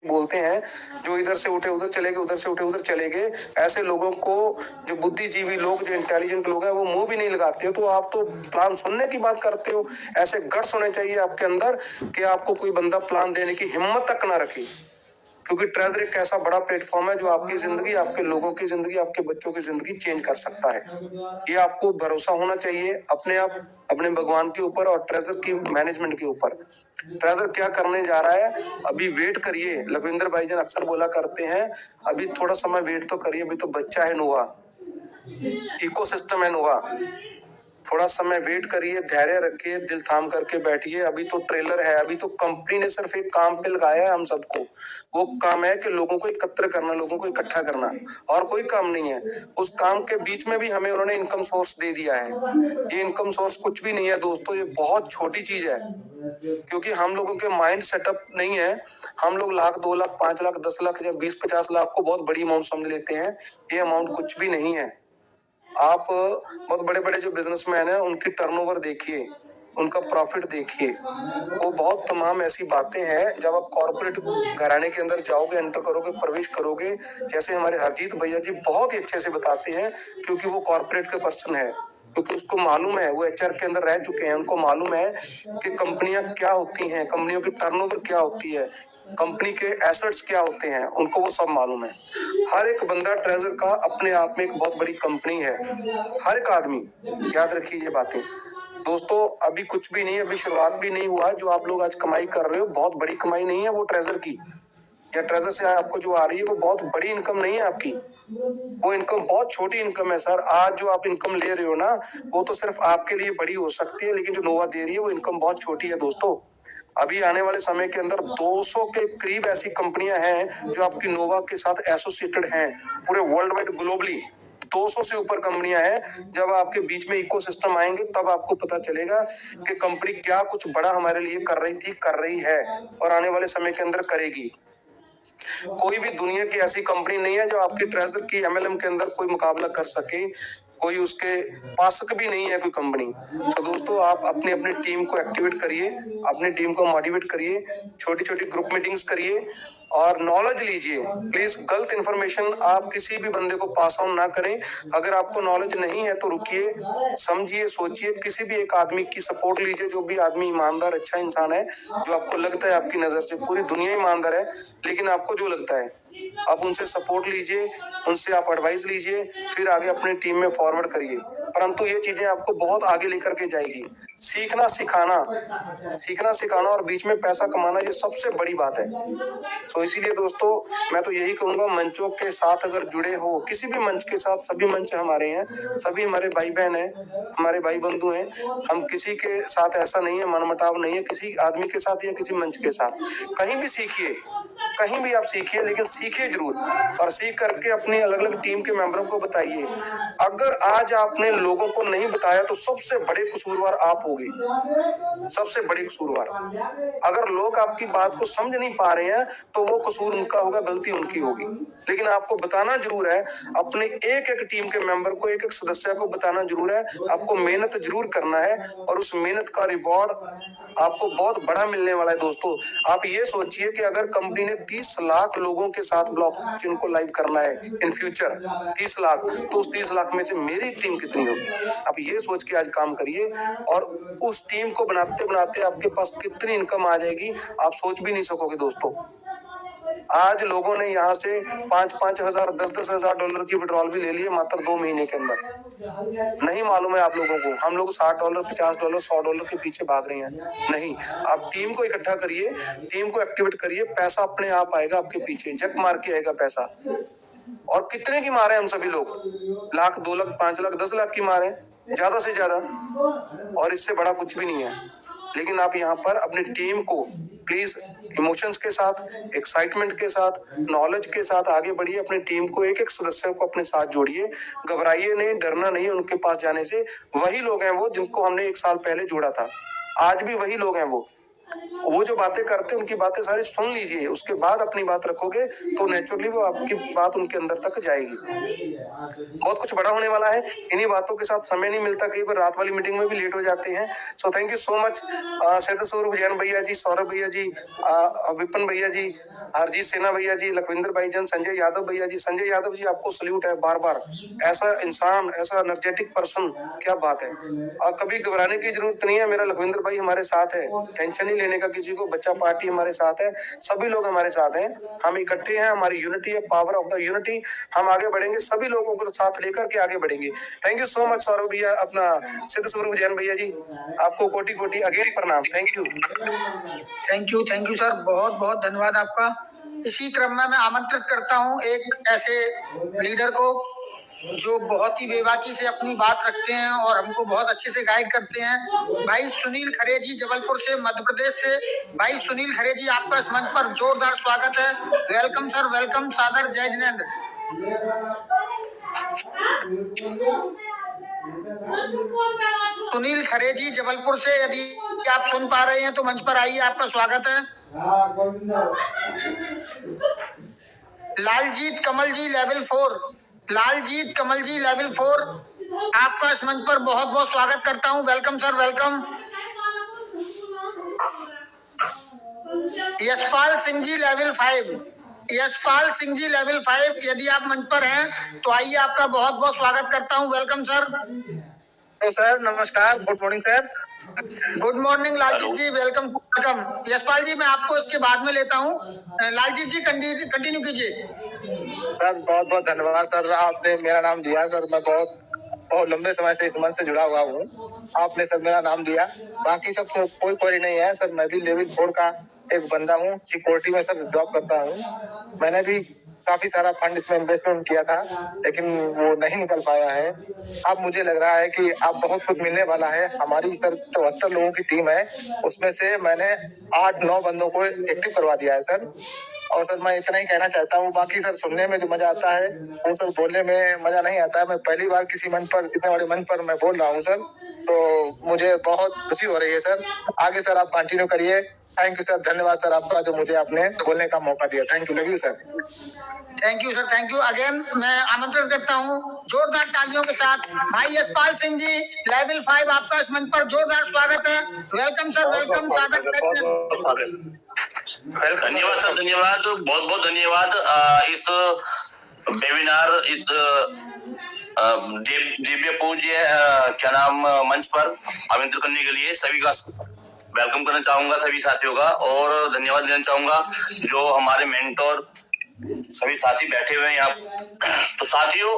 बोलते हैं, जो इधर से उठे उधर चले गए, उधर से उठे उधर चले गए। ऐसे लोगों को, जो बुद्धिजीवी लोग, जो इंटेलिजेंट लोग हैं, वो मुंह भी नहीं लगाते हो। तो आप तो प्लान सुनने की बात करते हो। ऐसे गट्स होने चाहिए आपके अंदर कि आपको कोई बंदा प्लान देने की हिम्मत तक ना रखे। क्योंकि ट्रेजर एक ऐसा बड़ा प्लेटफॉर्म है जो आपकी जिंदगी, आपके लोगों की जिंदगी, आपके बच्चों की जिंदगी चेंज कर सकता है। ये आपको भरोसा होना चाहिए अपने आप, अपने भगवान के ऊपर और ट्रेजर की मैनेजमेंट के ऊपर। ट्रेजर क्या करने जा रहा है, अभी वेट करिए। लखविंदर भाईजान अक्सर बोला करते हैं, अभी थोड़ा समय वेट तो करिए, अभी तो बच्चा है नोवा, इकोसिस्टम है नोवा। थोड़ा समय वेट करिए, धैर्य रखिए, दिल थाम करके बैठिए। अभी तो ट्रेलर है, अभी तो कंपनी ने सिर्फ एक काम पे लगाया है हम सबको। वो काम है कि लोगों को एकत्र करना, लोगों को इकट्ठा करना, और कोई काम नहीं है। उस काम के बीच में भी हमें उन्होंने इनकम सोर्स दे दिया है। ये इनकम सोर्स कुछ भी नहीं है दोस्तों, ये बहुत छोटी चीज है। क्योंकि हम लोगों के माइंड सेटअप नहीं है। हम लोग लाख, 2 लाख, 5 लाख, 10 लाख या 20-50 लाख को बहुत बड़ी अमाउंट समझ लेते हैं। ये अमाउंट कुछ भी नहीं है। आप बहुत बड़े बड़े जो बिजनेसमैन हैं, उनकी टर्नओवर देखिए, उनका प्रॉफिट देखिए। वो बहुत तमाम ऐसी बातें हैं, जब आप कॉर्पोरेट घराने के अंदर जाओगे, एंटर करोगे, प्रवेश करोगे, जैसे हमारे हरजीत भैया जी बहुत ही अच्छे से बताते हैं, क्योंकि वो कॉर्पोरेट के पर्सन है। क्योंकि उसको मालूम है, वो एचआर के अंदर रह चुके हैं, उनको मालूम है कि कंपनियां क्या होती हैं, कंपनियों की टर्नओवर क्या होती है, कंपनी के एसेट्स क्या होते हैं, उनको वो सब मालूम है। हर एक बंदा ट्रेजर का अपने आप में एक बहुत बड़ी कंपनी है, हर एक आदमी। याद रखिए ये बातें दोस्तों। अभी कुछ भी नहीं, अभी शुरुआत भी नहीं हुआ। जो आप लोग आज कमाई कर रहे हो, बहुत बड़ी कमाई नहीं है वो ट्रेजर की, या ट्रेजर से आपको जो आ रही है वो बहुत बड़ी इनकम नहीं है आपकी। वो इनकम बहुत छोटी इनकम है सर। आज जो आप इनकम ले रहे हो ना, वो तो सिर्फ आपके लिए बड़ी हो सकती है, लेकिन जो नोवा दे रही है वो इनकम बहुत छोटी है दोस्तों। अभी आने वाले समय के अंदर 200 के करीब ऐसी कंपनियां हैं जो आपकी नोवा के साथ एसोसिएटेड हैं, पूरे वर्ल्ड वाइड ग्लोबली 200 से ऊपर कंपनियां हैं। जब आपके बीच में इकोसिस्टम आएंगे, तब आपको पता चलेगा कि कंपनी क्या कुछ बड़ा हमारे लिए कर रही थी, कर रही है, और आने वाले समय के अंदर करेगी। कोई भी दुनिया की ऐसी कंपनी नहीं है जो आपकी ट्रेजर की एमएलएम के अंदर कोई मुकाबला कर सके। कोई उसके पास भी नहीं है कोई कंपनी। तो दोस्तों, आप अपनी अपनी टीम को एक्टिवेट करिए, अपनी टीम को मोटिवेट करिए, छोटी छोटी ग्रुप मीटिंग्स करिए और नॉलेज लीजिए। प्लीज गलत इंफॉर्मेशन आप किसी भी बंदे को पास ऑन ना करें। अगर आपको नॉलेज नहीं है तो रुकिए, समझिए, सोचिए, किसी भी एक आदमी की सपोर्ट लीजिए, जो भी आदमी ईमानदार, अच्छा इंसान है, जो आपको लगता है आपकी नजर से पूरी दुनिया ईमानदार है, लेकिन आपको जो लगता है, आप उनसे सपोर्ट लीजिए, उनसे आप एडवाइस लीजिए, फिर आगे अपनी टीम में फॉरवर्ड करिए। परंतु ये चीजें आपको बहुत आगे लेकर के जाएगी। सीखना सिखाना, सीखना सिखाना और बीच में पैसा कमाना, ये सबसे बड़ी बात है। तो इसीलिए दोस्तों, मैं तो यही कहूंगा, मंचों के साथ अगर जुड़े हो, किसी भी मंच के साथ, सभी मंच हमारे हैं, सभी हमारे भाई बहन हैं, हमारे भाई बंधु हैं। हम किसी के साथ ऐसा नहीं है, मनमुटाव नहीं है किसी आदमी के साथ या किसी मंच के साथ। कहीं भी सीखिए, कहीं भी आप सीखिए, लेकिन सीखिए जरूर, और सीख करके अपनी अलग अलग टीम के मेंबरों को बताइए। अगर आज आपने लोगों को नहीं बताया तो सबसे बड़े कसूरवार आप होगे, सबसे बड़े कसूरवार। अगर लोग आपकी बात को समझ नहीं पा रहे हैं तो वो कसूर उनका होगा, गलती उनकी होगी। लेकिन आपको बताना जरूर है, अपने एक एक टीम के मेंबर को, एक एक सदस्य को बताना जरूर है। आपको मेहनत जरूर करना है, और उस मेहनत का रिवॉर्ड आपको बहुत बड़ा मिलने वाला है दोस्तों। आप ये सोचिए कि अगर कंपनी ने 30 लाख लोगों के साथ ब्लॉकचेन को लाइव करना है इन फ्यूचर, 30 लाख, तो उस 30 लाख में से मेरी टीम कितनी होगी? आप ये सोच के आज काम करिए, और उस टीम को बनाते बनाते आपके पास कितनी इनकम आ जाएगी आप सोच भी नहीं सकोगे दोस्तों। आज लोगों ने यहाँ से 5-5 हजार, 10-10 हजार डॉलर की विड्रॉल भी ले लिए मात्र 2 महीने के अंदर। नहीं मालूम है आप लोगों को, हम लोग $60, $50, $100 के पीछे भाग रहे हैं। नहीं, आप टीम को इकट्ठा करिए, टीम को एक्टिवेट करिए, पैसा अपने आप आएगा आपके पीछे, झक मार के आएगा पैसा। और कितने की मारे हम सभी लोग, लाख, 2 लाख, 5 लाख, 10 लाख की मारे, ज्यादा से ज्यादा, और इससे बड़ा कुछ भी नहीं है। लेकिन आप यहाँ पर अपनी टीम को प्लीज इमोशंस के साथ, एक्साइटमेंट के साथ, नॉलेज के साथ आगे बढ़िए। अपनी टीम को, एक एक सदस्य को अपने साथ जोड़िए। घबराइए नहीं, डरना नहीं उनके पास जाने से। वही लोग हैं वो जिनको हमने 1 साल पहले जोड़ा था, आज भी वही लोग हैं वो। वो जो बातें करते हैं उनकी बातें सारी सुन लीजिए, उसके बाद अपनी बात रखोगे तो नेचुरली वो आपकी बात उनके अंदर तक जाएगी। बहुत कुछ बड़ा होने वाला है, इन्हीं बातों के साथ समय नहीं मिलता, कई बार रात वाली मीटिंग में भी लेट हो जाते हैं। So thank you so much सेहत स्वरूप जैन भैया जी, सौरभ भैया जी, विपिन भैया जी, हरजीत सिन्हा भैया जी, लखविंदर भाईजान, संजय यादव भैया जी। संजय यादव जी आपको सल्यूट है बार बार, ऐसा इंसान, ऐसा एनर्जेटिक पर्सन, क्या बात है। और कभी घबराने की जरूरत नहीं है, मेरा लखविंदर भाई हमारे साथ है, टेंशन नहीं लेने का किसी को, बच्चा पार्टी हमारे साथ है, सभी लोग हमारे साथ हैं, हम इकट्ठे हैं, हमारी यूनिटी है, पावर ऑफ द यूनिटी, हम आगे बढ़ेंगे, सभी लोगों को साथ लेकर के आगे बढ़ेंगे। Thank you so much Saurabh भैया, अपना सिद्ध स्वरूप जैन भैया जी, आपको कोटि कोटि अगेन प्रणाम। थैंक यू सर, बहुत बहुत धन्यवाद आपका। इसी क्रम में मैं आमंत्रित करता हूं एक ऐसे लीडर को जो बहुत ही बेबाकी से अपनी बात रखते हैं और हमको बहुत अच्छे से गाइड करते हैं, भाई सुनील खरे जी, जबलपुर से, मध्य प्रदेश से। भाई सुनील खरे जी, आपका इस मंच पर जोरदार स्वागत है। वेलकम सर, वेलकम, सादर जय जिनेंद्र। सुनील खरे जी, जबलपुर से, यदि आप सुन पा रहे हैं तो मंच पर आइए, आपका स्वागत है। लालजीत कमल जी, लेवल 4, लालजीत कमल जी, लेवल 4, आपका इस मंच पर बहुत बहुत स्वागत करता हूं। Welcome sir, welcome. Yashpal Singh ji, level 5, Yashpal Singh ji, level 5, यदि आप मंच पर हैं तो आइए, आपका बहुत बहुत स्वागत करता हूं। Welcome sir. तो सर नमस्कार, good morning sir. Good morning Laljit ji, welcome welcome. Yashpal ji, मैं आपको इसके बाद में लेता हूँ। लालजीत जी कंटिन्यू कीजिए। सर बहुत बहुत धन्यवाद सर, आपने मेरा नाम लिया सर, मैं बहुत लंबे समय से इस मंच से जुड़ा हुआ हूँ, आपने सर मेरा नाम दिया, बाकी सब तो कोई क्वेरी नहीं है सर। मैं भी लेवल 4 का एक बंदा हूँ, सिक्योरिटी में सर जॉब करता हूँ। मैंने भी काफी सारा फंड इसमें इन्वेस्टमेंट किया था, लेकिन वो नहीं निकल पाया है। अब मुझे लग रहा है कि अब बहुत कुछ मिलने वाला है। हमारी सर 74 लोगों की टीम है, उसमें से मैंने 8-9 बंदों को एक्टिव करवा दिया है सर। और सर मैं इतना ही कहना चाहता हूँ, बाकी सर सुनने में जो मजा आता है वो सर बोलने में मजा नहीं आता है। मैं पहली बार किसी मंच पर, इतने बड़े मंच पर मैं बोल रहा हूँ सर, तो मुझे बहुत खुशी हो रही है सर। आगे सर आप कंटिन्यू करिए। थैंक यू सर, धन्यवाद सर आपका जो मुझे आपने बोलने का मौका दिया। Thank you, love you sir. Thank you sir, thank you again. मैं आमंत्रित करता हूँ जोरदार तालियों के साथ भाई यशपाल सिंह जी, लेवल 5, आपका इस मंच पर जोरदार स्वागत है। वेलकम सर, वेलकम, स्वागत। धन्यवाद सर, धन्यवाद, बहुत बहुत धन्यवाद। इस वेबिनार, इस दिव्य पूज्य क्या नाम मंच पर आमंत्रित करने के लिए सभी का वेलकम करना चाहूंगा, सभी साथियों का, और धन्यवाद देना चाहूंगा जो हमारे मेंटोर सभी साथी बैठे हुए हैं यहाँ। तो साथियों,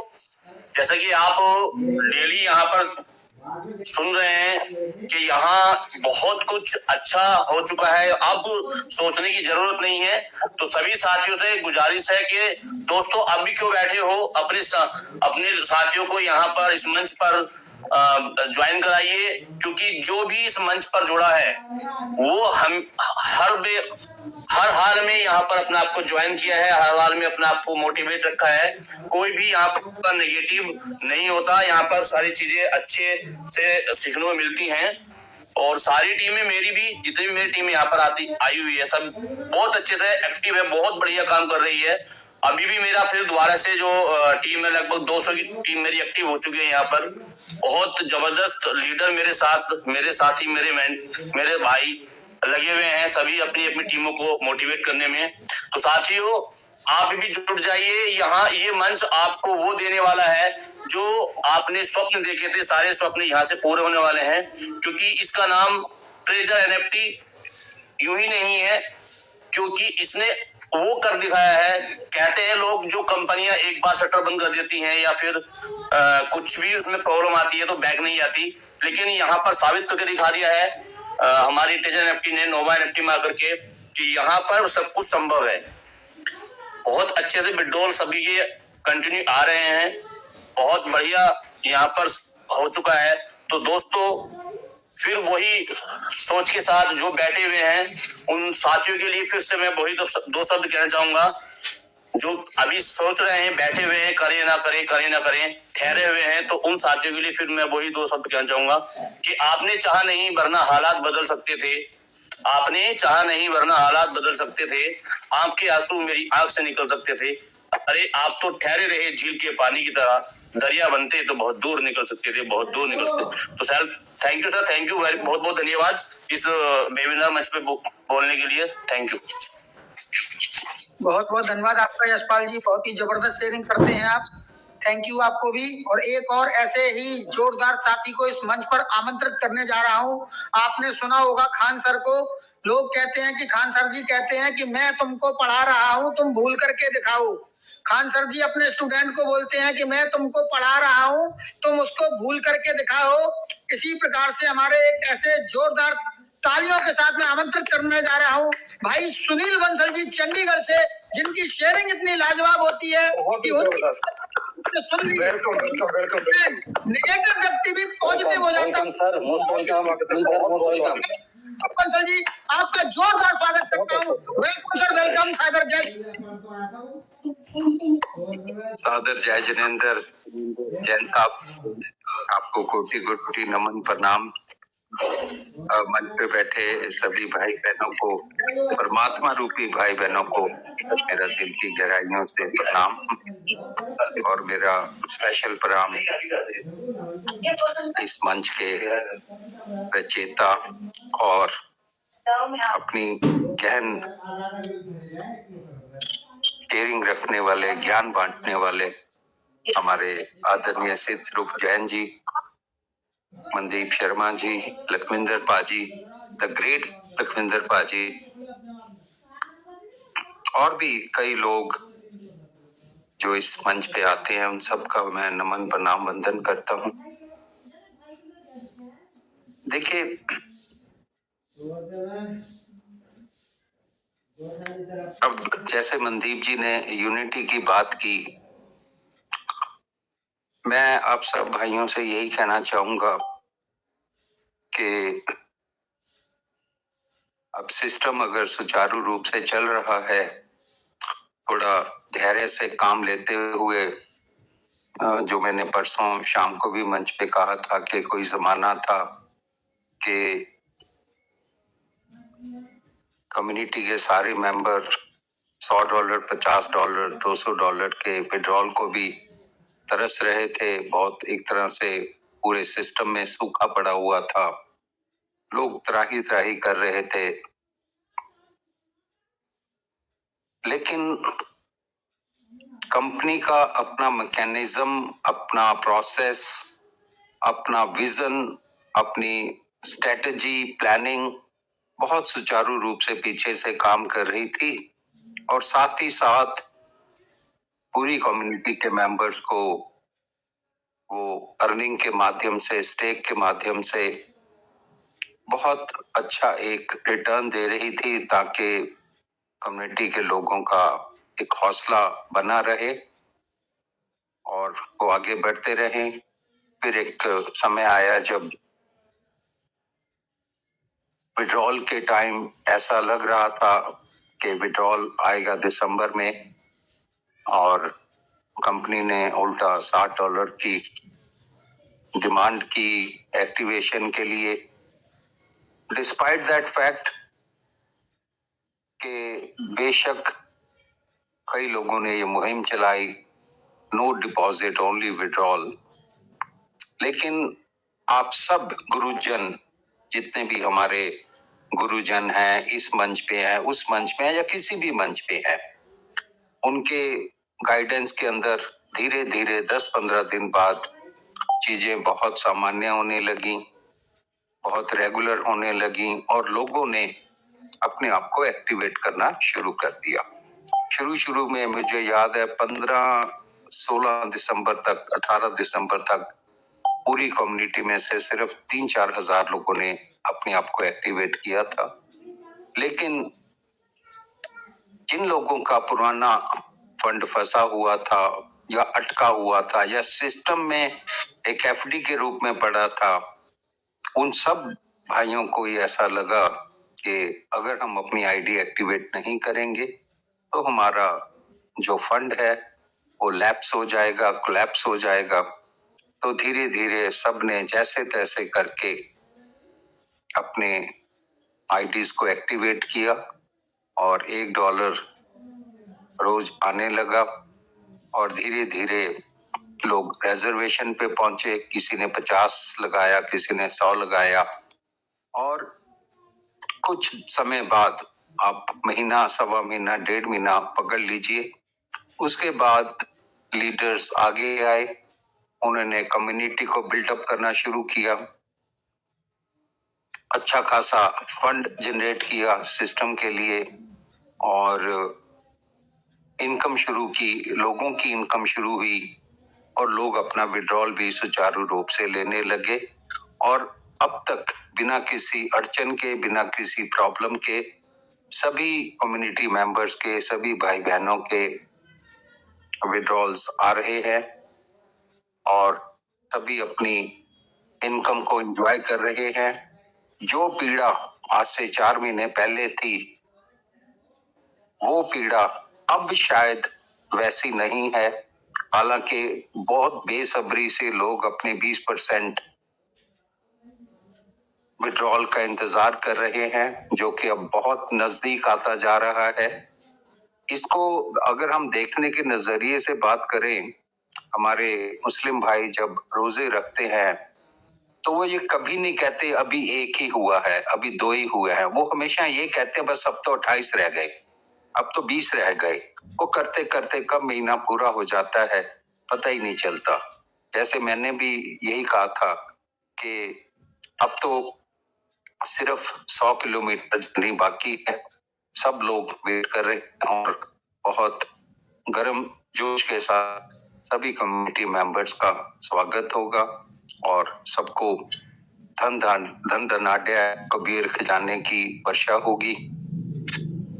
जैसा कि आप डेली यहाँ पर सुन रहे हैं कि यहाँ बहुत कुछ अच्छा हो चुका है, अब सोचने की जरूरत नहीं है। तो सभी साथियों से गुजारिश है कि दोस्तों अब भी क्यों बैठे हो, अपने साथियों को यहाँ पर इस मंच पर ज्वाइन कराइए, क्योंकि जो भी इस मंच पर जुड़ा है वो हम हर हाल में यहाँ पर अपने आप को ज्वाइन किया है, हर हाल में अपने आप को मोटिवेट रखा है। कोई भी यहाँ पर नेगेटिव नहीं होता, यहाँ पर सारी चीजें अच्छे से सीखने को मिलती हैं। और सारी टीमें, मेरी भी जितनी मेरी टीम यहाँ पर आई हुई है, सब बहुत अच्छे से एक्टिव है, बहुत बढ़िया काम कर रही है। अभी भी मेरा फिर दोबारा से जो टीम है, लगभग 200 की टीम मेरी एक्टिव हो चुकी है यहाँ पर। बहुत जबरदस्त लीडर मेरे साथी, मेरे भाई लगे हुए हैं, सभी अपनी अपनी टीमों को मोटिवेट करने में। तो साथियों, आप भी जुट जाइए, यहाँ ये मंच आपको वो देने वाला है जो आपने स्वप्न देखे थे, सारे स्वप्न यहाँ से पूरे होने वाले हैं, क्योंकि इसका नाम ट्रेजर एनएफटी यूं ही नहीं है, क्योंकि इसने वो कर दिखाया है। कहते हैं लोग, जो कंपनियां एक बार शटर बंद कर देती हैं या फिर कुछ भी उसमें प्रॉब्लम आती है तो बैक नहीं आती, लेकिन यहाँ पर साबित करके दिखा दिया है हमारी ट्रेजर एनएफटी ने, नोवा एनएफटी में आकर के, कि यहाँ पर सब कुछ संभव है। बहुत अच्छे से विड्रॉल सभी के कंटिन्यू आ रहे हैं, बहुत बढ़िया यहाँ पर हो चुका है। तो दोस्तों, फिर वही सोच के साथ जो बैठे हुए हैं उन साथियों के लिए फिर से मैं वही दो शब्द कहना चाहूंगा। जो अभी सोच रहे हैं, बैठे हुए हैं, करें ना करें, ठहरे हुए हैं, तो उन साथियों के लिए फिर मैं वही 2 शब्द कहना चाहूंगा कि आपने चाहा नहीं, वरना हालात बदल सकते थे। आपने चाहा नहीं वरना हालात बदल सकते थे, आपके आंसू मेरी आंख से निकल सकते थे। अरे आप तो ठहरे रहे झील के पानी की तरह, दरिया बनते तो बहुत दूर निकल सकते थे, बहुत दूर निकल सकते। तो sir thank you sir, thank you very, बहुत बहुत धन्यवाद इस वेबिनार मंच पे बोलने के लिए। Thank you. बहुत बहुत धन्यवाद आपका यशपाल जी, बहुत ही जबरदस्त शेयरिंग करते हैं आप। थैंक यू आपको भी। और एक और ऐसे ही जोरदार साथी को इस मंच पर आमंत्रित करने जा रहा हूं। आपने सुना होगा खान सर को, लोग कहते हैं कि खान सर जी कहते हैं कि मैं तुमको पढ़ा रहा हूं, तुम भूल करके दिखाओ। खान सर जी अपने स्टूडेंट को बोलते हैं कि मैं तुमको पढ़ा रहा हूं, तुम उसको भूल करके दिखाओ। इसी प्रकार से हमारे एक ऐसे जोरदार तालियों के साथ में आमंत्रित करने जा रहा हूं भाई सुनील बंसल जी चंडीगढ़ से, जिनकी शेयरिंग इतनी लाजवाब होती है कि नेगेटिव व्यक्ति भी पॉजिटिव हो जाता है। बंसल जी आपका जोरदार स्वागत करता हूँ। Welcome sir, welcome. सादर जय, सादर जय जिनेंद्र जैन साहब, आपको कोटि कोटि नमन प्रणाम। मंच पे बैठे सभी भाई बहनों को, परमात्मा रूपी भाई बहनों को मेरा दिल की गहराइयों से प्रणाम, और मेरा स्पेशल प्रणाम इस मंच के रचयिता और अपनी गहन शेयरिंग रखने वाले, ज्ञान बांटने वाले हमारे आदरणीय सिद्ध स्वरूप जैन जी, मनदीप शर्मा जी, लखविंदर पाजी, द ग्रेट लखविंदर पाजी, और भी कई लोग जो इस मंच पे आते हैं, उन सबका मैं नमन प्रणाम वंदन करता हूँ। देखिए, अब जैसे मनदीप जी ने यूनिटी की बात की, मैं आप सब भाइयों से यही कहना चाहूंगा कि अब सिस्टम अगर सुचारू रूप से चल रहा है, थोड़ा धैर्य से काम लेते हुए, जो मैंने परसों शाम को भी मंच पे कहा था कि कोई जमाना था कि कम्युनिटी के सारे मेंबर $100, $50, $200 के पेट्रोल को भी तरस रहे थे। बहुत एक तरह से पूरे सिस्टम में सूखा पड़ा हुआ था, लोग त्राही त्राही कर रहे थे। लेकिन कंपनी का अपना मैकेनिज्म, अपना प्रोसेस, अपना विजन, अपनी स्ट्रेटजी, प्लानिंग बहुत सुचारू रूप से पीछे से काम कर रही थी, और साथ ही साथ पूरी कम्युनिटी के मेंबर्स को वो अर्निंग के माध्यम से, स्टेक के माध्यम से बहुत अच्छा एक रिटर्न दे रही थी, ताकि कम्युनिटी के लोगों का एक हौसला बना रहे और वो आगे बढ़ते रहे। फिर एक समय आया जब विड्रॉल के टाइम ऐसा लग रहा था कि विड्रॉल आएगा दिसंबर में, और कंपनी ने उल्टा $60 की डिमांड की एक्टिवेशन के लिए। डिस्पाइट दैट फैक्ट कि बेशक कई लोगों ने ये मुहिम चलाई, नो डिपॉजिट ओनली विड्रॉल, लेकिन आप सब गुरुजन, जितने भी हमारे गुरुजन हैं, इस मंच पे हैं, उस मंच पे हैं, या किसी भी मंच पे हैं, उनके गाइडेंस के अंदर धीरे धीरे 10-15 दिन बाद चीजें बहुत सामान्य होने लगी, बहुत रेगुलर होने लगी, और लोगों ने अपने आप को एक्टिवेट करना शुरू कर दिया। शुरू में मुझे याद है 15-16 दिसंबर तक, 18 दिसंबर तक पूरी कम्युनिटी में से सिर्फ 3-4 हजार लोगों ने अपने आप को एक्टिवेट किया था। लेकिन जिन लोगों का पुराना फंड फंसा हुआ था, या अटका हुआ था, या सिस्टम में एक एफडी के रूप में पड़ा था, उन सब भाइयों को ही ऐसा लगा कि अगर हम अपनी आईडी एक्टिवेट नहीं करेंगे तो हमारा जो फंड है वो लैप्स हो जाएगा, कोलैप्स हो जाएगा। तो धीरे धीरे सबने जैसे तैसे करके अपने आईडीज को एक्टिवेट किया और $1 रोज आने लगा और धीरे धीरे लोग रिजर्वेशन पे पहुंचे। किसी ने 50 लगाया, किसी ने 100 लगाया और कुछ समय बाद, आप महीना, सवा महीना, 1.5 महीना पकड़ लीजिए, उसके बाद लीडर्स आगे आए, उन्होंने कम्युनिटी को बिल्डअप करना शुरू किया, अच्छा खासा फंड जनरेट किया सिस्टम के लिए और इनकम शुरू की, लोगों की इनकम शुरू हुई और लोग अपना विड्रॉल भी सुचारू रूप से लेने लगे और अब तक बिना किसी अड़चन के, बिना किसी प्रॉब्लम के सभी कम्युनिटी मेंबर्स के, सभी भाई बहनों के विड्रॉल्स आ रहे हैं और सभी अपनी इनकम को एंजॉय कर रहे हैं। जो पीड़ा आज से 4 महीने पहले थी, वो पीड़ा अब शायद वैसी नहीं है। हालांकि बहुत बेसब्री से लोग अपने 20% विड्रॉल का इंतजार कर रहे हैं, जो कि अब बहुत नजदीक आता जा रहा है। इसको अगर हम देखने के नजरिए से बात करें, हमारे मुस्लिम भाई जब रोजे रखते हैं तो वो ये कभी नहीं कहते अभी 1 ही हुआ है, अभी 2 ही हुए हैं। वो हमेशा ये कहते हैं बस अब तो 28 रह गए, अब तो 20 रह गए। वो करते करते कब महीना पूरा हो जाता है पता ही नहीं चलता। जैसे मैंने भी यही कहा था कि अब तो सिर्फ 100 किलोमीटर जर्नी बाकी है, सब लोग वेट कर रहे हैं और बहुत गर्म जोश के साथ सभी कम्युनिटी मेंबर्स का स्वागत होगा और सबको धन धनाढ्य कबीर खजाने की वर्षा होगी।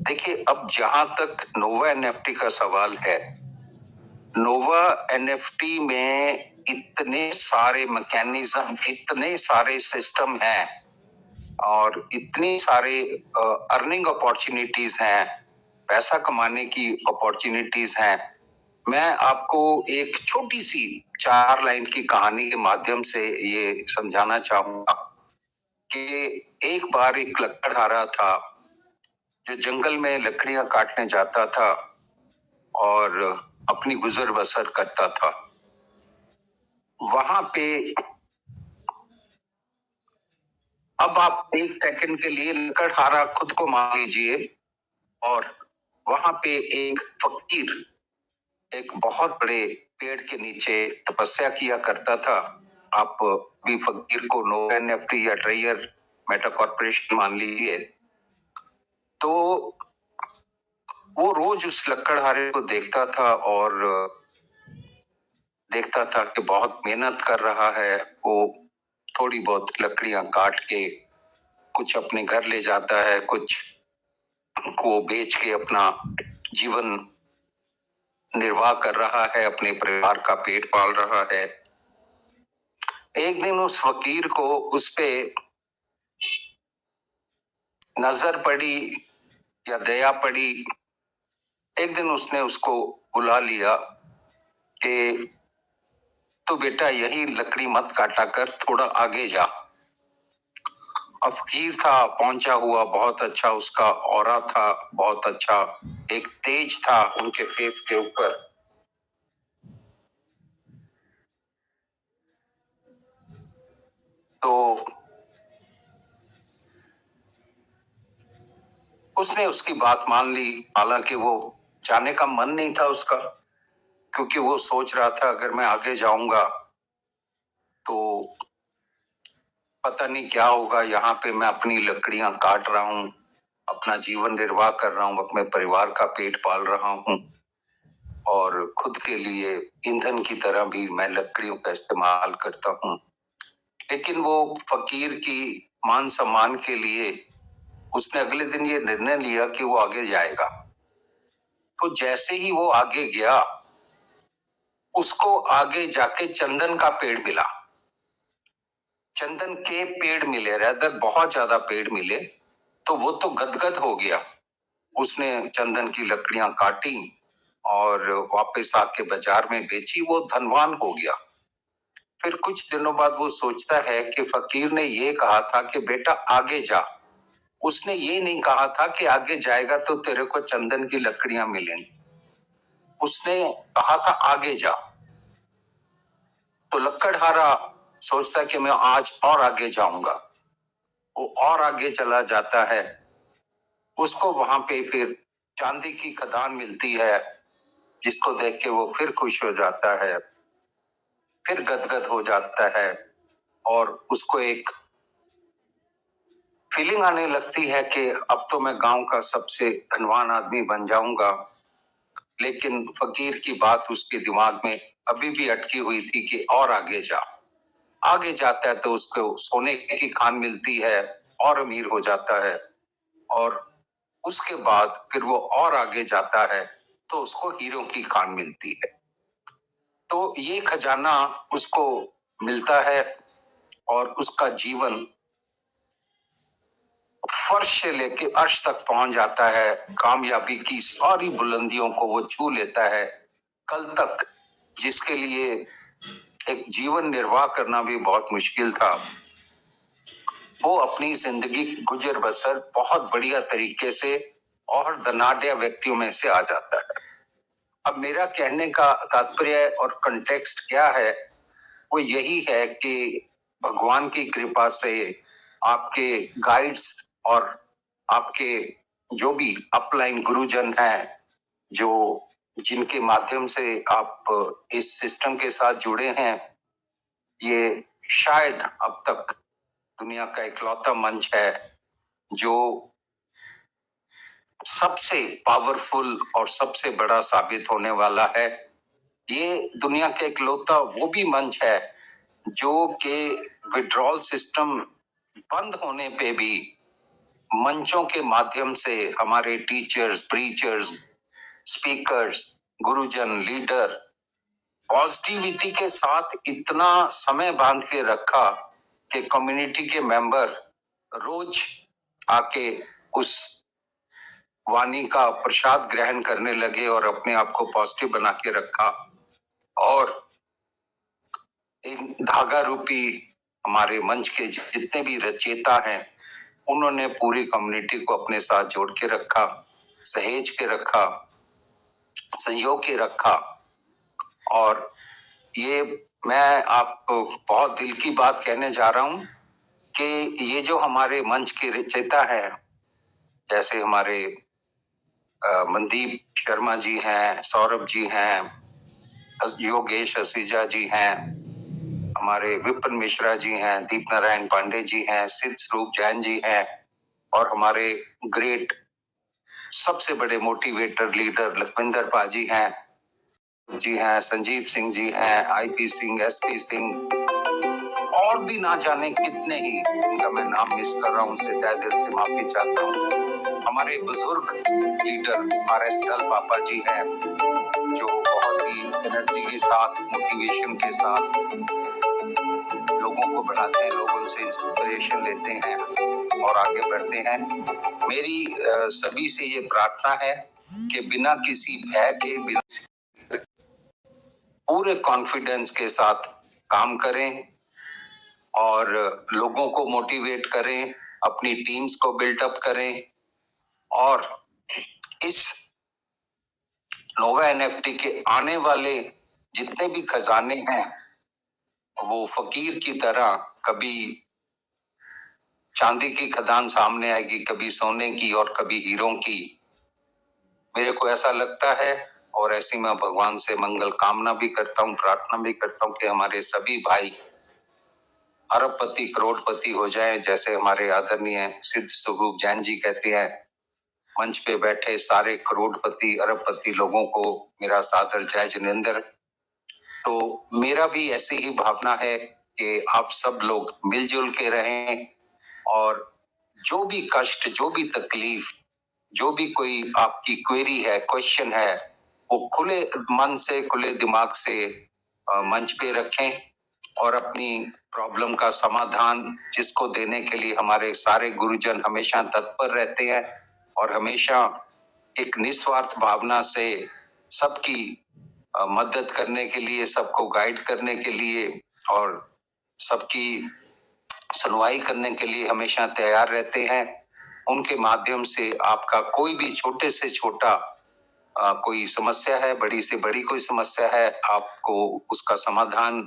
देखिए, अब जहां तक नोवा एनएफटी का सवाल है, नोवा एनएफटी में इतने सारे मैकेनिज्म, इतने सारे सिस्टम हैं और इतनी सारे अर्निंग अपॉर्चुनिटीज हैं, पैसा कमाने की अपॉर्चुनिटीज हैं। मैं आपको एक छोटी सी 4 लाइन की कहानी के माध्यम से ये समझाना चाहूंगा कि एक बार एक लकड़हारा था जो जंगल में लकड़ियां काटने जाता था और अपनी गुजर बसर करता था। वहां पे अब आप 1 सेकंड के लिए लकड़हारा खुद को मान लीजिए और वहां पे एक फकीर एक बहुत बड़े पेड़ के नीचे तपस्या किया करता था। आप भी फकीर को नो एनएफटी या ट्रेयर मेटा कॉर्पोरेशन मान लीजिए। तो वो रोज उस लकड़हारे को देखता था और देखता था कि बहुत मेहनत कर रहा है। वो थोड़ी बहुत लकड़ियां काट के कुछ अपने घर ले जाता है, कुछ को बेच के अपना जीवन निर्वाह कर रहा है, अपने परिवार का पेट पाल रहा है। एक दिन उस फकीर को उस पे नजर पड़ी या दया पड़ी। एक दिन उसने उसको बुला लिया कि तो बेटा यही लकड़ी मत काटा कर, थोड़ा आगे जा। अब फकीर था पहुंचा हुआ, बहुत अच्छा उसका ऑरा था, बहुत अच्छा एक तेज था उनके फेस के ऊपर। तो उसने उसकी बात मान ली। हालांकि वो जाने का मन नहीं था उसका, क्योंकि वो सोच रहा था अगर मैं आगे जाऊंगा तो पता नहीं क्या होगा। यहाँ पे मैं अपनी लकड़ियां काट रहा हूँ, अपना जीवन निर्वाह कर रहा हूँ, अपने परिवार का पेट पाल रहा हूँ और खुद के लिए ईंधन की तरह भी मैं लकड़ियों का इस्तेमाल करता हूँ। लेकिन वो फकीर की मान सम्मान के लिए उसने अगले दिन ये निर्णय लिया कि वो आगे जाएगा। तो जैसे ही वो आगे गया, उसको आगे जाके चंदन का पेड़ मिला। चंदन के पेड़ मिले, रादर बहुत ज्यादा पेड़ मिले। तो वो तो गदगद हो गया। उसने चंदन की लकड़ियां काटी और वापस आके बाजार में बेची। वो धनवान हो गया। फिर कुछ दिनों बाद वो सोचता है कि फकीर ने ये कहा था कि बेटा आगे जा, उसने ये नहीं कहा था कि आगे जाएगा तो तेरे को चंदन की लकड़ियां मिलेंगी, उसने कहा था आगे जा। तो लकड़हारा सोचता कि मैं आज और आगे जाऊंगा, वो और आगे चला जाता है, उसको वहां पे फिर चांदी की खदान मिलती है, जिसको देख के वो फिर खुश हो जाता है, फिर गदगद हो जाता है और उसको एक फीलिंग आने लगती है कि अब तो मैं गांव का सबसे धनवान आदमी बन जाऊंगा। लेकिन फकीर की बात उसके दिमाग में अभी भी अटकी हुई थी कि और आगे जा। आगे जाता है तो उसको सोने की खान मिलती है और अमीर हो जाता है, और उसके बाद फिर वो और आगे जाता है तो उसको हीरो की खान मिलती है। तो ये खजाना उसको मिलता है और उसका जीवन फर्श से लेके अर्श तक पहुंच जाता है। कामयाबी की सारी बुलंदियों को वो छू लेता है। कल तक जिसके लिए एक जीवन निर्वाह करना भी बहुत मुश्किल था, वो अपनी जिंदगी गुजर बसर बहुत बढ़िया तरीके से और धनाढ्य व्यक्तियों में से आ जाता है। अब मेरा कहने का तात्पर्य और कंटेक्स्ट क्या है, वो यही है कि भगवान की कृपा से आपके गाइड्स और आपके जो भी अपलाइन गुरुजन हैं, जो जिनके माध्यम से आप इस सिस्टम के साथ जुड़े हैं, ये शायद अब तक दुनिया का इकलौता मंच है जो सबसे पावरफुल और सबसे बड़ा साबित होने वाला है। ये दुनिया का इकलौता वो भी मंच है जो कि विड्रॉल सिस्टम बंद होने पे भी मंचों के माध्यम से हमारे टीचर्स, प्रीचर्स, स्पीकर्स, गुरुजन, लीडर पॉजिटिविटी के साथ इतना समय बांध के रखा कि कम्युनिटी के मेंबर रोज आके उस वाणी का प्रसाद ग्रहण करने लगे और अपने आप को पॉजिटिव बना के रखा। और इन धागा रूपी हमारे मंच के जितने भी रचयिता हैं, उन्होंने पूरी कम्युनिटी को अपने साथ जोड़ के रखा, सहेज के रखा, संयोग के रखा। और ये मैं आपको बहुत दिल की बात कहने जा रहा हूं कि ये जो हमारे मंच के रचयिता हैं, जैसे हमारे मनदीप शर्मा जी हैं, सौरभ जी हैं, योगेश असीजा जी हैं, हमारे विपिन मिश्रा जी हैं, दीप नारायण पांडे जी हैं, सिद्ध स्वरूप जैन जी हैं, और हमारे ग्रेट सबसे बड़े मोटिवेटर लीडर लखविंदर पाजी हैं जी हैं, संजीव सिंह जी हैं, आईपी सिंह, एसपी सिंह, और भी ना जाने कितने ही, उनका मैं नाम मिस कर रहा हूं, उनसे तहे दिल से माफी चाहता हूँ। हमारे बुजुर्ग लीडर आरएस दल पापा जी हैं, जो बहुत ही एनर्जी के साथ, मोटिवेशन के साथ लोगों को बढ़ाते हैं, लोगों से इंस्पिरेशन लेते हैं और आगे बढ़ते हैं। मेरी सभी से ये प्रार्थना है कि बिना किसी भय के, बिना पूरे कॉन्फिडेंस के साथ काम करें और लोगों को मोटिवेट करें, अपनी टीम्स को बिल्डअप करें, और इस नोवा एनएफटी के आने वाले जितने भी खजाने हैं, वो फकीर की तरह कभी चांदी की खदान सामने आएगी, कभी सोने की और कभी हीरों की। मेरे को ऐसा लगता है, और ऐसी मैं भगवान से मंगल कामना भी करता हूँ, प्रार्थना भी करता हूँ कि हमारे सभी भाई अरबपति करोड़पति हो जाए, जैसे हमारे आदरणीय सिद्ध स्वरूप जैन जी कहते हैं, मंच पे बैठे सारे करोड़पति अरबपति लोगों को मेरा सादर जय जिनेंद्र। तो मेरा भी ऐसी ही भावना है कि आप सब लोग मिलजुल के रहें, और जो भी कष्ट, जो भी तकलीफ, जो भी कोई आपकी क्वेरी है, क्वेश्चन है, वो खुले मन से, खुले दिमाग से मंच पे रखें, और अपनी प्रॉब्लम का समाधान जिसको देने के लिए हमारे सारे गुरुजन हमेशा तत्पर रहते हैं, और हमेशा एक निस्वार्थ भावना से सबकी मदद करने के लिए, सबको गाइड करने के लिए और सबकी सुनवाई करने के लिए हमेशा तैयार रहते हैं। उनके माध्यम से आपका कोई भी छोटे से छोटा कोई समस्या है, बड़ी से बड़ी कोई समस्या है, आपको उसका समाधान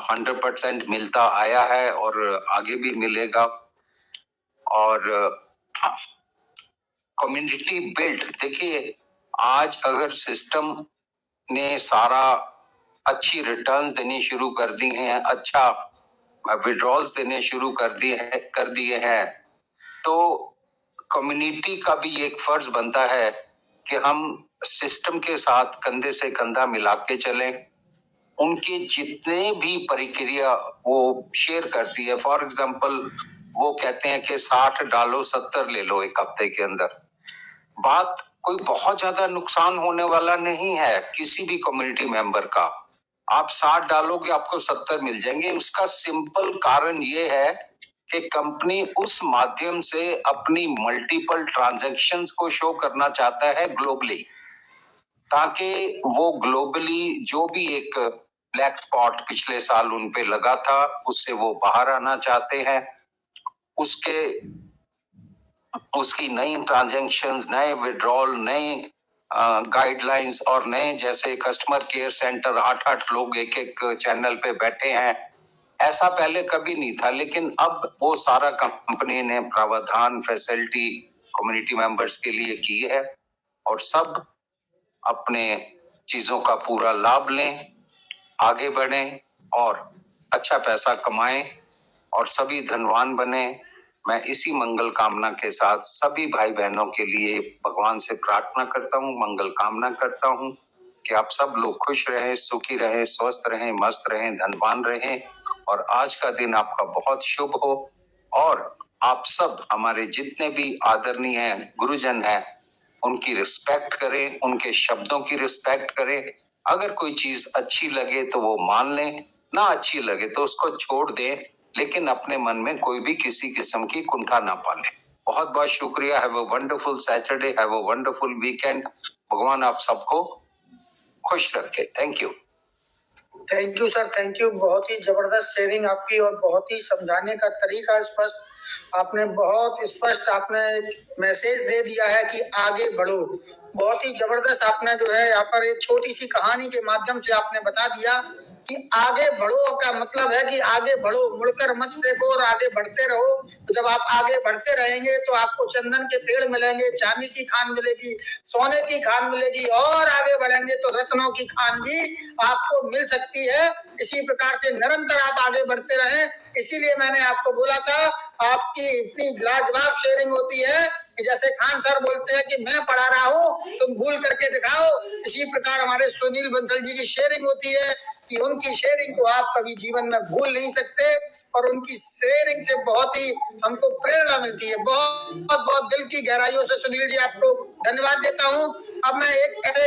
100% मिलता आया है और आगे भी मिलेगा। और कम्युनिटी बिल्ड, देखिए आज अगर सिस्टम ने सारा अच्छी रिटर्न्स देनी शुरू कर दी हैं, अच्छा विड्रॉल्स देने शुरू कर दिए हैं, तो कम्युनिटी का भी एक फर्ज बनता है कि हम सिस्टम के साथ कंधे से कंधा मिला के चलें। उनके जितने भी प्रक्रिया वो शेयर करती है, फॉर एग्जांपल वो कहते हैं कि 60 डालो 70 ले लो एक हफ्ते के अंदर, बात कोई बहुत ज्यादा नुकसान होने वाला नहीं है किसी भी कम्युनिटी मेंबर का। आप 60 डालोगे आपको 70 मिल जाएंगे। उसका सिंपल कारण ये है कि कंपनी उस माध्यम से अपनी मल्टीपल ट्रांजैक्शंस को शो करना चाहता है ग्लोबली, ताकि वो ग्लोबली जो भी एक ब्लैक स्पॉट पिछले साल उन पे लगा था उससे वो बाहर आना चाहते हैं। उसकी नई ट्रांजैक्शंस, नए विड्रॉल, नए गाइडलाइंस और नए जैसे कस्टमर केयर सेंटर, 8-8 लोग एक चैनल पे बैठे हैं, ऐसा पहले कभी नहीं था। लेकिन अब वो सारा कंपनी ने प्रावधान फैसिलिटी कम्युनिटी मेंबर्स के लिए की है और सब अपने चीजों का पूरा लाभ लें, आगे बढ़ें और अच्छा पैसा कमाएं और सभी धनवान बने। मैं इसी मंगल कामना के साथ सभी भाई बहनों के लिए भगवान से प्रार्थना करता हूँ, मंगल कामना करता हूँ कि आप सब लोग खुश रहें, सुखी रहें, स्वस्थ रहें, मस्त रहें, धनवान रहें और आज का दिन आपका बहुत शुभ हो। और आप सब हमारे जितने भी आदरणीय गुरुजन हैं उनकी रिस्पेक्ट करें, उनके शब्दों की रिस्पेक्ट करें। अगर कोई चीज अच्छी लगे तो वो मान लें, ना अच्छी लगे तो उसको छोड़ दें, लेकिन अपने मन में कोई भी किसी किस्म की कुंठा ना पालें। बहुत बहुत शुक्रिया। Have a wonderful Saturday, have a wonderful weekend. भगवान आप सबको खुश रखे। Thank you. Thank you sir, thank you. बहुत ही जबरदस्त शेयरिंग आपकी और बहुत ही समझाने का तरीका स्पष्ट, आपने बहुत स्पष्ट आपने मैसेज दे दिया है कि आगे बढ़ो। बहुत ही जबरदस्त आपने जो है यहाँ पर एक छोटी सी कहानी के माध्यम से आपने बता दिया कि आगे बढ़ो का मतलब है कि आगे बढ़ो, मुड़कर मत देखो और आगे बढ़ते रहो। तो जब आप आगे बढ़ते रहेंगे तो आपको चंदन के पेड़ मिलेंगे, चांदी की खान मिलेगी, सोने की खान मिलेगी और आगे बढ़ेंगे तो रत्नों की खान भी आपको मिल सकती है। इसी प्रकार से निरंतर आप आगे बढ़ते रहें। इसीलिए मैंने आपको बोला था, आपकी इतनी लाजवाब शेयरिंग होती है कि जैसे खान सर बोलते हैं कि मैं पढ़ा रहा हूँ तुम भूल करके दिखाओ, इसी प्रकार हमारे सुनील बंसल जी की शेयरिंग होती है कि उनकी शेयरिंग को आप कभी जीवन में भूल नहीं सकते और उनकी शेयरिंग से बहुत ही हमको प्रेरणा मिलती है। बहुत बहुत दिल की गहराइयों से सुनील जी आपको धन्यवाद देता हूँ। अब मैं एक ऐसे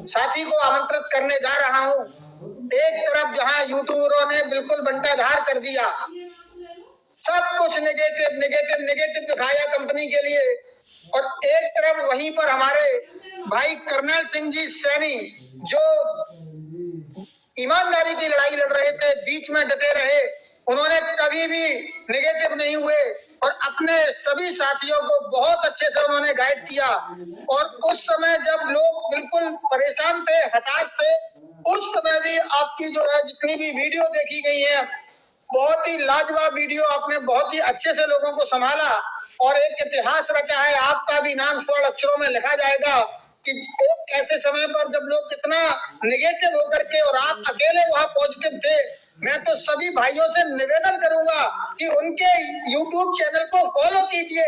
साथी को आमंत्रित करने जा रहा हूँ। एक तरफ जहाँ यूट्यूबरों ने बिल्कुल बंटाधार कर दिया, सब कुछ नेगेटिव नेगेटिव नेगेटिव दिखाया कंपनी के लिए, और एक तरफ वहीं पर हमारे भाई कर्नल सिंह जी सैनी जो ईमानदारी की लड़ाई लड़ रहे थे, बीच में डटे रहे, उन्होंने कभी भी नेगेटिव नहीं हुए और अपने सभी साथियों को बहुत अच्छे से उन्होंने गाइड किया। और उस समय जब लोग बिल्कुल परेशान थे, हताश थे, उस समय भी आपकी जो है जितनी भी वीडियो देखी गई है, बहुत ही लाजवाब वीडियो, आपने बहुत ही अच्छे से लोगों को संभाला और एक इतिहास रचा है। आपका भी नाम स्वर्ण अक्षरों में लिखा जाएगा कि एक ऐसे समय पर जब लोग कितना निगेटिव होकर के और आप अकेले वहां पॉजिटिव थे। मैं तो सभी भाइयों से निवेदन करूंगा कि उनके YouTube चैनल को फॉलो कीजिए,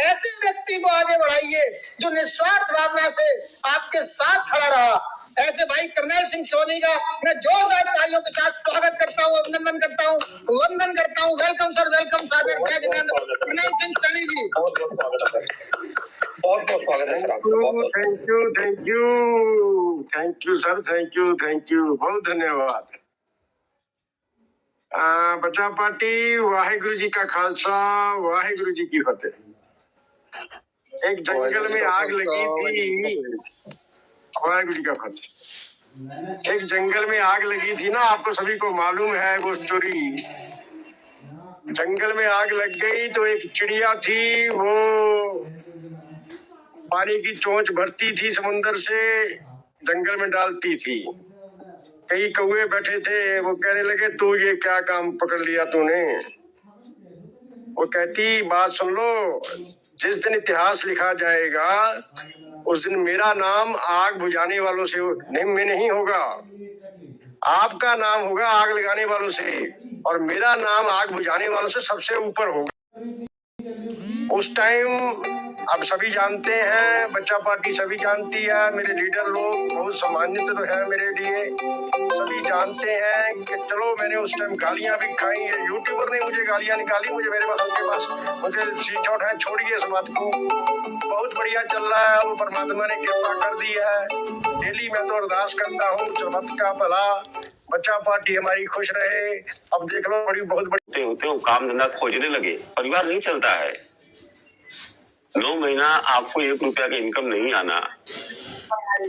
ऐसे व्यक्ति को आगे बढ़ाइए जो निस्वार्थ भावना से आपके साथ खड़ा रहा। ऐसे भाई कर्नल सिंह सोनी का मैं जोरदार तालियों के साथ स्वागत करता हूँ, अभिनंदन करता हूँ, वंदन करता हूँ। वेलकम सर, वेलकम सागर, जय जिनेंद्र। कर्नल सिंह सोनी जी बहुत बहुत स्वागत है सर आपका। Thank you sir, thank you, बहुत धन्यवाद। बचा पार्टी, वाहिगुरु जी का खालसा, वाहिगुरु जी की फतेह। एक जंगल में आग लगी थी, वाहिगुरु जी का फतेह। एक जंगल में आग लगी थी ना, आपको सभी को मालूम है वो स्टोरी। जंगल में आग लग गई तो एक चिड़िया थी, वो पानी की चोंच भरती थी समुंदर से, जंगल में डालती थी। कई कौवे बैठे थे, वो कहने लगे तू ये क्या काम पकड़ लिया तूने। वो कहती बात सुन लो, जिस दिन इतिहास लिखा जाएगा उस दिन मेरा नाम आग बुझाने वालों से में नहीं होगा, आपका नाम होगा आग लगाने वालों से, और मेरा नाम आग बुझाने वालों से सबसे ऊपर होगा। उस टाइम अब सभी जानते हैं, बच्चा पार्टी सभी जानती है, मेरे लीडर लोग बहुत सम्मानित तो है मेरे लिए, सभी जानते हैं कि चलो मैंने उस टाइम गालियां भी खाई, यूट्यूबर ने मुझे गालियां निकाली, मुझे मेरे पास उनके पास मुझे स्क्रीनशॉट है, छोड़िए इस बात को। बहुत बढ़िया चल रहा है, वो परमात्मा ने कृपा कर दी है। डेली मैं तो अरदास करता हूँ जगत का भला, बच्चा पार्टी हमारी खुश रहे। अब देख लो बड़ी बहुत बड़ी होते हो काम धंधा खोजने लगे, परिवार नहीं चलता है। 9 महीना आपको 1 रुपया का इनकम नहीं आना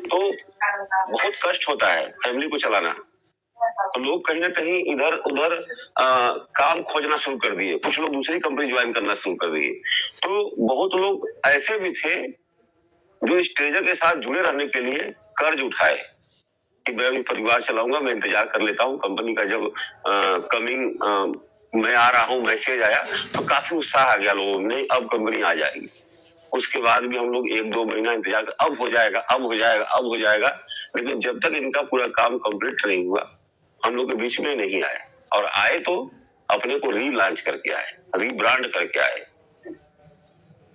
तो बहुत कष्ट होता है फैमिली को चलाना। तो लोग कहीं ना कहीं इधर उधर काम खोजना शुरू कर दिए, कुछ लोग दूसरी कंपनी ज्वाइन करना शुरू कर दिए। तो बहुत लोग ऐसे भी थे जो इस ट्रेजर के साथ जुड़े रहने के लिए कर्ज उठाए कि मैं भी परिवार चलाऊंगा, मैं इंतजार कर लेता हूँ कंपनी का जब मैं आ रहा हूँ मैसेज आया तो काफी उत्साह आ गया लोगों में, अब कंपनी आ जाएगी। उसके बाद भी हम लोग 1-2 महीना इंतजार कर, अब हो जाएगा अब हो जाएगा अब हो जाएगा, लेकिन जब तक इनका पूरा काम कंप्लीट नहीं हुआ हम लोग के बीच में नहीं आए, और आए तो अपने को रीलॉन्च करके आए, रीब्रांड करके आए।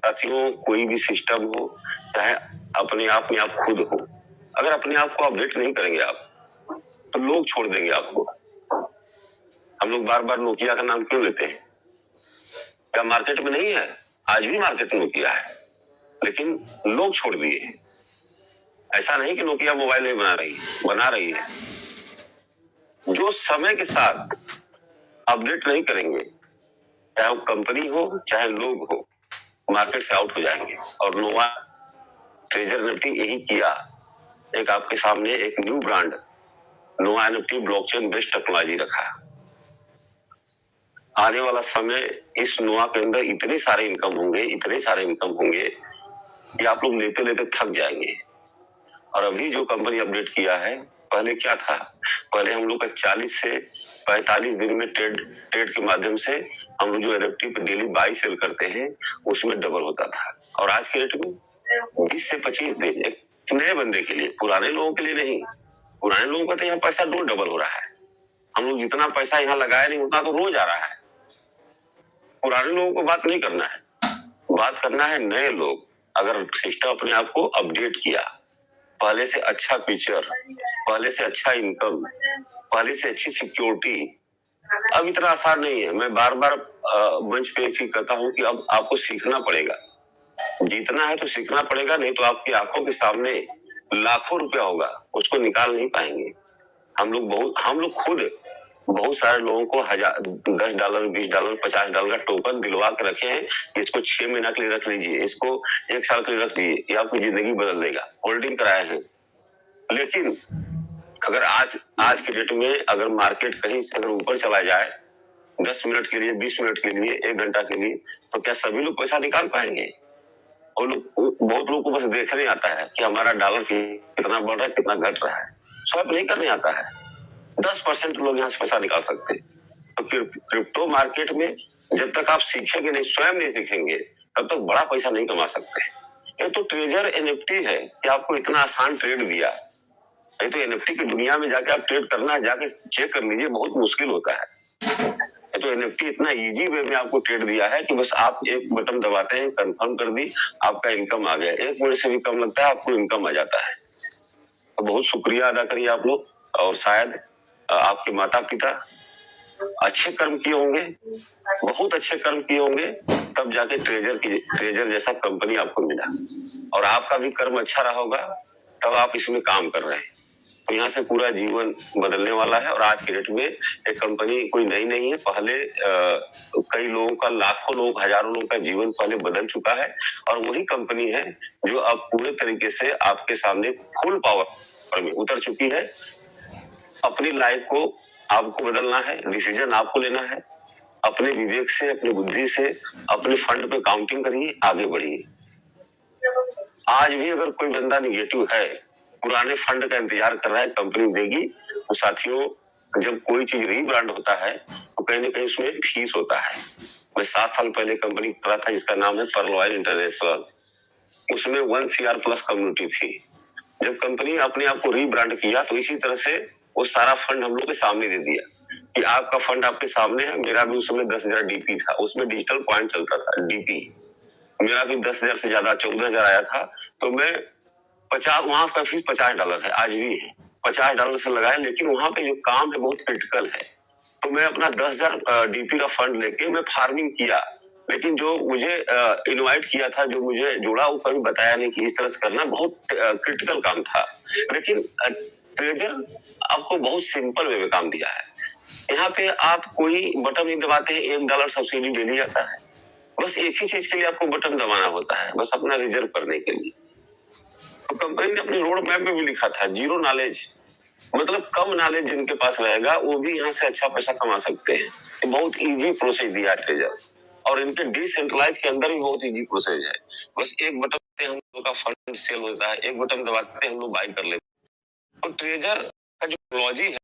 साथियों, कोई भी सिस्टम हो, चाहे अपने आप में आप खुद हो, अगर अपने आप को अपडेट नहीं करेंगे आप तो लोग छोड़ देंगे आपको। हम लोग बार बार नोकिया का नाम क्यों लेते हैं? क्या मार्केट में नहीं है? आज भी मार्केट में नोकिया है, लेकिन लोग छोड़ दिए। ऐसा नहीं कि नोकिया मोबाइल नहीं बना रही है। जो समय के साथ अपडेट नहीं करेंगे, चाहे वो कंपनी हो चाहे लोग हो, मार्केट से आउट हो जाएंगे। और नोवा ट्रेजर एनएफटी यही किया, एक आपके सामने एक न्यू ब्रांड नोवा एनएफटी ब्लॉकचेन बेस्ड टेक्नोलॉजी रखा। आने वाला समय इस नोवा के अंदर इतने सारे इनकम होंगे कि आप लोग लेते लेते थक जाएंगे। और अभी जो कंपनी अपडेट किया है, पहले क्या था, पहले हम लोग का 40 से 45 दिन में ट्रेड के माध्यम से हम लोग जो एनएफटी पे डेली बाई सेल करते हैं उसमें डबल होता था, और आज के रेट में 20 से 25 दिन एक नए बंदे के लिए, पुराने लोगों के लिए नहीं। पुराने लोगों का तो यहाँ पैसा डबल हो रहा है, हम लोग जितना पैसा यहाँ लगाया नहीं उतना तो रोज आ रहा है। पुराने लोगों को बात नहीं करना है, बात करना है नए लोग। अगर सिस्टम अपने आप को अपडेट किया, पहले से अच्छा फीचर, पहले से अच्छा इनकम, पहले से अच्छी सिक्योरिटी, अब इतना आसान नहीं है। मैं बार बार मंच पे एक चीज कहता हूँ कि अब आपको सीखना पड़ेगा, जीतना है तो सीखना पड़ेगा, नहीं तो आपकी आंखों के सामने लाखों रुपया होगा, उसको निकाल नहीं पाएंगे। हम लोग खुद बहुत सारे लोगों को $10, $20, $50 का टोकन दिलवा के रखे हैं, इसको 6 महीना के लिए रख लीजिए, इसको 1 साल के लिए रख लीजिए, ये आपकी जिंदगी बदल देगा, होल्डिंग कराए हैं। लेकिन अगर आज के डेट में अगर मार्केट कहीं से अगर ऊपर चला जाए 10 मिनट के लिए, 20 मिनट के लिए, 1 घंटा के लिए, तो क्या सभी लोग पैसा निकाल पाएंगे? और बहुत लोगों को बस देखने आता है कि हमारा डॉलर कितना बढ़ रहा है, कितना घट रहा है, स्वैप नहीं करने आता है। 10% लोग यहाँ से पैसा निकाल सकते हैं। तो क्रिप्टो मार्केट में जब तक आप सीखेंगे नहीं, स्वयं नहीं सीखेंगे, तब तक बड़ा पैसा नहीं कमा सकते। ये तो ट्रेजर एनएफटी है कि आपको इतना आसान ट्रेड दिया। नहीं तो एनएफटी की दुनिया में जाके आप ट्रेड करना है, जाके चेक कर लीजिए, बहुत मुश्किल होता है। तो एनएफटी इतना इजी वे में आपको ट्रेड दिया है कि बस आप एक बटन दबाते हैं, कंफर्म कर दी, आपका इनकम आ गया। 1 मिनट से भी कम लगता है, आपको इनकम आ जाता है। तो बहुत शुक्रिया अदा करिए आप लोग, और शायद आपके माता पिता अच्छे कर्म किए होंगे, बहुत अच्छे कर्म किए होंगे, तब जाके ट्रेजर जैसा कंपनी आपको मिला, और आपका भी कर्म अच्छा रहा होगा, तब आप इसमें काम कर रहे हैं। तो यहाँ से पूरा जीवन बदलने वाला है। और आज के डेट में एक कंपनी कोई नई नहीं है, पहले कई लोगों का, लाखों लोग, हजारों लोगों का जीवन पहले बदल चुका है, और वही कंपनी है जो अब पूरे तरीके से आपके सामने फुल पावर में उतर चुकी है। अपनी लाइफ को आपको बदलना है, डिसीजन आपको लेना है, अपने विवेक से, अपनी बुद्धि से, अपने फंड पे काउंटिंग करिए, आगे बढ़िए। आज भी अगर कोई बंदा निगेटिव है, पुराने फंड का इंतजार कर रहा है कंपनी देगी, तो साथियों जब कोई चीज रीब्रांड होता है तो कहीं ना कहीं उसमें फीस होता है। मैं 7 साल पहले कंपनी कर रहा था जिसका नाम है पर्ल ऑयल इंटरनेशनल, उसमें 1 CR प्लस कम्युनिटी थी। जब कंपनी अपने आप को रीब्रांड किया तो इसी तरह से वो सारा फंड हम लोग के सामने दे दिया कि आपका फंड आपके सामने है। मेरा भी उसमें 10,000 DP था, उसमें डिजिटल पॉइंट चलता था DP, मेरा भी 10,000 से ज्यादा 14,000 आया था। तो मैं 50, वहां का फीस $50 है, आज भी है, $50 से लगाया, लेकिन वहां पे जो काम है बहुत क्रिटिकल है। तो मैं अपना 10,000 DP का फंड लेके मैं फार्मिंग किया, लेकिन जो मुझे इनवाइट किया था, जो मुझे जोड़ा, वो कभी बताया नहीं कि इस तरह से करना, बहुत क्रिटिकल काम था। लेकिन ट्रेजर आपको बहुत सिंपल वे में काम दिया है। यहाँ पे आप कोई बटन नहीं दबाते हैं, $1 सब्सिडी डेली आता है। बस एक ही चीज के लिए आपको बटन दबाना होता है, बस अपना रिजर्व करने के लिए। तो कंपनी ने अपने रोड मैप में भी लिखा था जीरो नॉलेज, मतलब कम नॉलेज जिनके पास रहेगा वो भी यहाँ से अच्छा पैसा कमा सकते हैं। ये बहुत इजी प्रोसेस दिया है ट्रेजर, और इनके डिसेंट्रलाइज के अंदर भी बहुत इजी प्रोसेस है। बस एक बटन पे हम लोग का फंड सेल होता है, एक बटन दबाते हैं हम लोग बाई कर लेते हैं। तो ट्रेजर का जो टेक्नोलॉजी है